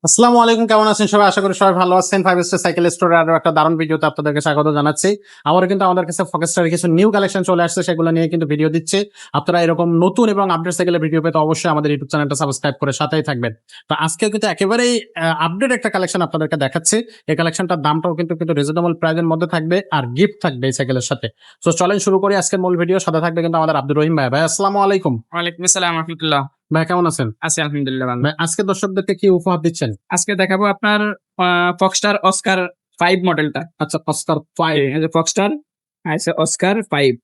আসসালামু আলাইকুম, কেমন আছেন সবাই? আশা করি সবাই ভালো আছেন। 5 স্টার সাইকেল স্টোরের আরো একটা দারুণ ভিডিওতে আপনাদেরকে স্বাগত জানাচ্ছি। আবারও কিন্তু আমাদের কাছে ফোকাসটার কিছু নিউ কালেকশন চলে আসছে, সেগুলো নিয়ে কিন্তু ভিডিও দিচ্ছে। আপনারা এরকম নতুন এবং আপডেট সাইকেলের ভিডিও পেতে অবশ্যই আমাদের ইউটিউব চ্যানেলটা সাবস্ক্রাইব করে সাথেই থাকবেন। তো আজকে কিন্তু একেবারেই আপডেট একটা কালেকশন আপনাদেরকে দেখাচ্ছি। এই কালেকশনটার দামটাও কিন্তু রিজনেবল প্রাইসের মধ্যে থাকবে, আর গিফট থাকবে এই সাইকেলের সাথে। তো চলেন শুরু করি আজকের মূল ভিডিও। সাথে থাকবে কিন্তু আমাদের আব্দুর রহিম ভাই। ভাই আসসালামু আলাইকুম। ওয়ালাইকুম আসসালাম রাহমাতুল্লাহ। ভাই কেমন আছেন? আছি আলহামদুলিল্লাহ ভালো। ভাই আজকে দর্শকদেরকে কি উপহার দিচ্ছেন? আজকে দেখাবো আপনার ফক্সটার অস্কার 5 মডেলটা। আচ্ছা, অস্কার 5। এই যে ফক্সটার আছে অস্কার 5।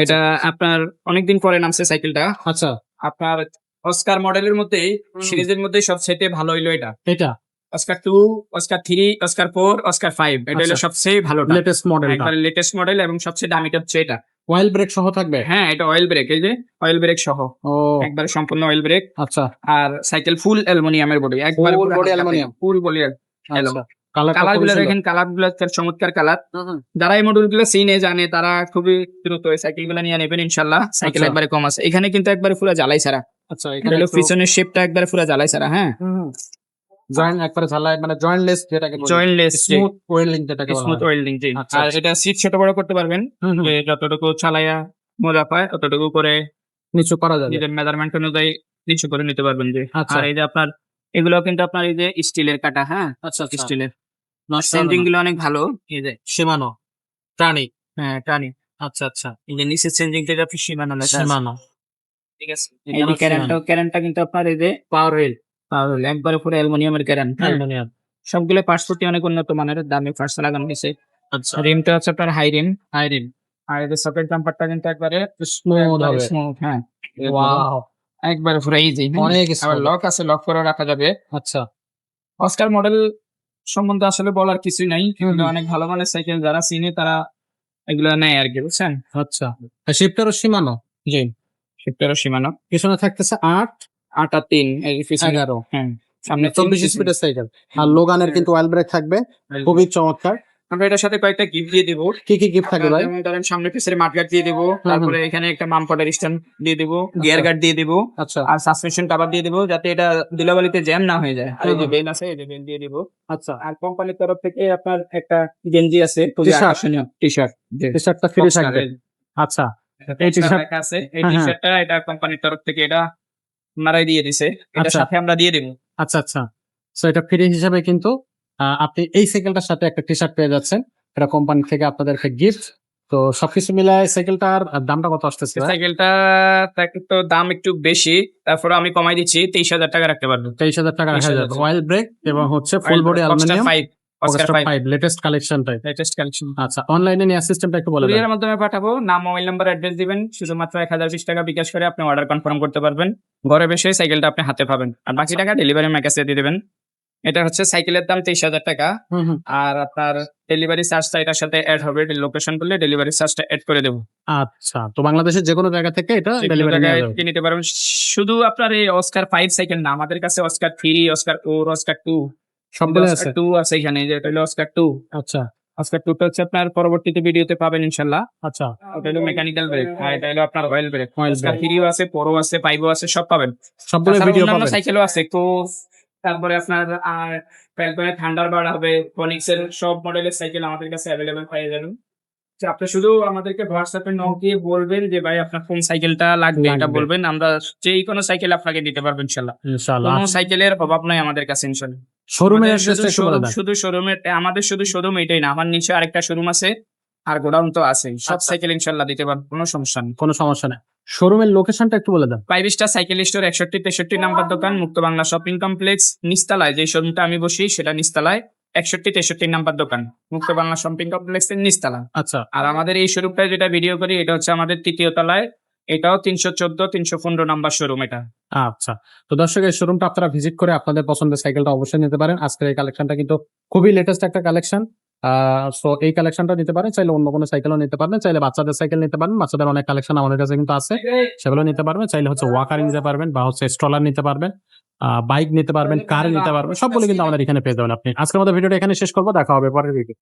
এটা আপনার অনেকদিন পরে নামছে সাইকেলটা। আচ্ছা, আপনার অস্কার মডেলের মধ্যেই সিরিজের মধ্যে সবচেয়ে ভালো হইলো এটা। এটা অস্কার 2, অস্কার 3, অস্কার 4, অস্কার 5 এটা হলো আচ্ছা। সবচেয়ে ভালোটা। লেটেস্ট মডেলটা। একবারে লেটেস্ট মডেল এবং সবচেয়ে দামিটা হচ্ছে এটা। অয়েল ব্রেক সহ থাকবে? হ্যাঁ, এটা অয়েল ব্রেক, এই যে অয়েল ব্রেক সহ। ও একবারে সম্পূর্ণ অয়েল ব্রেক। আচ্ছা, আর সাইকেল ফুল অ্যালুমিনিয়ামের বডি, একবারে full body aluminium. Full body. আচ্ছা, কালারটা কালার খুবই গুলো সুন্দর। দেখেন, কালার গুলো চমৎকার কালার। হুম। যারা এই মডেল গুলো চিনে জানে তারা খুবই দ্রুত এই সাইকেল গুলো নিয়ে নেবেন ইনশাল্লাহ। সাইকেল আচ্ছা। একবারে কম আছে এখানে, কিন্তু একবারে পুরো জ্বালাই ছাড়া। আচ্ছা, এটা এখানে হলো একটু পিছনের শেপটা একবারে পুরো জ্বালাই ছাড়া। হ্যাঁ, জয়েন্ট একবারে ঝালাই, মানে জয়েন্টলেস যেটাকে বলে, জয়েন্টলেস, স্মুথ ওয়েল্ডিং যেটাকে বলা স্মুথ হয়। ওয়েল্ডিং। জি, আচ্ছা, আর এটা সিট ছোট বড় করতে পারবেন, হুম। যে যতটুকু চালায়া মজা পায় ততটুকু করে নিচু করা যাবে। নিজের মেজারমেন্ট অনুযায়ী নিচু করে নিতে পারবেন। যে আচ্ছা। আর এই যে আপনার এগুলো কিন্তু আপনার এই যে স্টিলের কাটা। হ্যাঁ, আচ্ছা, আচ্ছা। স্টিলের নষ্ট হবে সেন্টিং না। গুলো অনেক ভালো। এই যে সীমানো প্রাণী। হ্যাঁ, টানি। আচ্ছা, আচ্ছা। এই যে নিচের চেঞ্জিং থেকে আপনি সীমানা লেখা আছে। সীমানো। ঠিক আছে। এটা এই যে হলো সীমানো। ক্যারেনটা কিন্তু আপনার এই যে পাওয়ার হুইল, একবারে পুরো অ্যালুমিনিয়ামের ক্যারেন। অ্যালুমিনিয়াম। সবগুলো পার্টস প্রতি অনেক উন্নত মানের দামি পার্টস লাগানো হয়েছে। আচ্ছা, রিমটা হচ্ছে আপনার হাই রিম। আইরিন। আর এই যে সকেট জাম্পারটা কিন্তু একবারে স্মুথ হবে। স্মুথ। হ্যাঁ, ওয়াও, একবারে পুরো ইজি। অনেক আবার স্মুথ। লক আছে, লক করে রাখা যাবে। আচ্ছা, অস্কার মডেল সম্বন্ধে আসলে বলার কিছুই নাই। হুম। এগুলো অনেক ভালো মানের সাইকেল, যারা চিনে তারা এগুলো নেয় আর কি, বুঝছেন। আচ্ছা। শিফটারও সীমানো। জি, শিফটারও সীমানো। পিছনে থাকতেছে 8, 8 আর 3 এই পিছনে। 11। হ্যাঁ, সামনে 24 স্পিডের সাইকেল। আর লোগানের কিন্তু অয়েল ব্রেক থাকবে, খুবই চমৎকার। আমরা এটার সাথে কয়েকটা গিফট দিয়ে দিব। কি কি গিফট থাকবে ভাই? যেমন ধরেন সামনে পিছের মাঠগার্ড দিয়ে দিব, তারপরে এখানে একটা মামপটের স্ট্যান্ড দিয়ে দিব, গিয়ার গার্ড দিয়ে দিব, আচ্ছা, আর সাসপেনশন কভার দিয়ে দিব যাতে এটা ধুলাবালিতে জ্যাম না হয়ে যায়। আর এই যে বেল আছে, এই যে বেল দিয়ে দিব। আচ্ছা। আর কোম্পানির তরফ থেকে আপনার একটা গেঞ্জি আছে, খুবই T-shirt। আকর্ষণীয় টি-শার্ট। টি-শার্টটা ফ্রি থাকবে। আচ্ছা, এই টি-শার্ট। লেখা আছে এই হ্যাঁ, হ্যাঁ। টি-শার্টটা, এটা কোম্পানির তরফ থেকে এটা মারাই দিয়ে দিছে, এটার আচ্ছা। সাথে আমরা দিয়ে দিব। আচ্ছা, আচ্ছা। সো এটা ফ্রি হিসেবে কিন্তু আপনি এই সাইকেলটার সাথে একটা টি-শার্ট পেয়ে যাচ্ছেন। এটা কোম্পানি থেকে আপনাদেরকে গিফট। তো সবকিছু মিলায় সাইকেলটার দামটা কত আসতেছে ভাই? সাইকেলটা তো দাম একটু বেশি, তারপরে আমি কমাই দিচ্ছি, 23,000 টাকা রাখতে পারবো। 23,000 টাকা রাখা যাবে। 23,000 অয়েল ব্রেক এবং হচ্ছে full body aluminium. Oscar 5 latest collection type. Latest collection. আচ্ছা, অনলাইনে নেওয়ার সিস্টেমটা একটু বলে দেন। কুরিয়ারের মাধ্যমে পাঠাবো, নাম, মোবাইল নাম্বার, অ্যাড্রেস দিবেন, শুধুমাত্র 1020 টাকা বিকাশ করে আপনি অর্ডার কনফার্ম করতে পারবেন। ঘরে বসে সাইকেলটা আপনি হাতে পাবেন, আর বাকি টাকা ডেলিভারি ম্যান কাছে দিয়ে দিবেন। এটা হচ্ছে সাইকেলের দাম 23,000 টাকা। হুম। আর আপনার ডেলিভারি চার্জটা এটার সাথে অ্যাড হবে, লোকেশন বললে ডেলিভারি চার্জটা অ্যাড করে দেবো। আচ্ছা, তো বাংলাদেশের যে কোনো জায়গা থেকে এটা যে কোনো ডেলিভারি জায়গায় নেওয়া যাবে। নিতে পারবেন। শুধু আপনার এই অস্কার 5 সাইকেল না, আমাদের কাছে অস্কার 3, অস্কার 4, অস্কার 2 সবগুলো আছে। অস্কার 2 আছে এখানে, যে এটা হলো অস্কার 2। আচ্ছা, অস্কার 2 টা হচ্ছে আপনার পরবর্তীতে ভিডিওতে পাবেন ইনশাল্লাহ। আচ্ছা। ওটা হলো মেকানিক্যাল ব্রেক, আর এটা হলো আপনার oil brake. Oil Oscar brake। 3 ও আছে, 4 ও আছে, 5 ও আছে, সব পাবেন। সবগুলো তাছাড়া ভিডিও অন্যান্য পাবেন। সাইকেলও আছে, কোস, তারপরে আপনার আর ফ্যালকনের থান্ডারবার্ড হবে, ফনিক্স এর সব মডেলের সাইকেল আমাদের কাছে অ্যাভেলেবেল পেয়ে যাবেন। যে আপনি শুধু আমাদেরকে হোয়াটসঅ্যাপে নক দিয়ে বলবেন যে ভাই আপনার কোন সাইকেলটা লাগবে, এটা বলবেন, আমরা যেই কোনো সাইকেল আপনাকে দিতে পারবো ইনশাল্লাহ। ইনশাআল্লাহ। কোনো সাইকেলের অভাব নাই আমাদের কাছে ইনশাল্লাহ। শোরুমের আমাদের অ্যাড্রেসটা একটু বলে দেন। শুধু শোরুমের, আমাদের শুধু শোরুম এটাই না, আমার নিচে আরেকটা শোরুম আছে, আর গোডাউন তো আছে। সব আচ্ছা। সাইকেল ইনশাল্লাহ দিতে পারবো, কোনো সমস্যা নেই। কোনো সমস্যা নেই। শোরুমের লোকেশনটা একটু বলে দেন। 5 স্টার সাইকেল স্টোর, 61-63 নাম্বার দোকান, মুক্ত বাংলা শপিং কমপ্লেক্স, নিচতলায় যে শোরুমটা আমি বসি সেটা নিচতলায়, 61-63 নাম্বার দোকান, মুক্ত বাংলা শপিং কমপ্লেক্সের নিচতলা। আচ্ছা, আর আমাদের এই শোরুমটা যেটা ভিডিও করি এটা হচ্ছে আমাদের 3য় তলায়, এটাও 314-315 নাম্বার শোরুম এটা। আচ্ছা। তো দর্শক, এই শোরুমটা আপনারা ভিজিট করে আপনাদের পছন্দের সাইকেলটা অবশ্যই নিতে পারেন। আজকের এই কালেকশনটা কিন্তু খুবই লেটেস্ট একটা কালেকশন। সো এই কালেকশনটা নিতে পারেন, চাইলে অন্য কোনো সাইকেলও নিতে পারবেন, চাইলে বাচ্চাদের সাইকেল নিতে পারেন। বাচ্চাদের অনেক কালেকশন আমাদের কাছে কিন্তু আছে, সেগুলো নিতে পারবেন। চাইলে হচ্ছে ওয়াকার নিতে পারবেন বা হচ্ছে স্ট্রলার নিতে পারবেন, বাইক নিতে পারবেন, কার নিতে পারবেন, সবগুলো কিন্তু আমাদের এখানে পেয়ে যাবেন আপনি। আজকের মতো ভিডিওটা এখানে শেষ করবো, দেখা হবে পরের ভিডিও।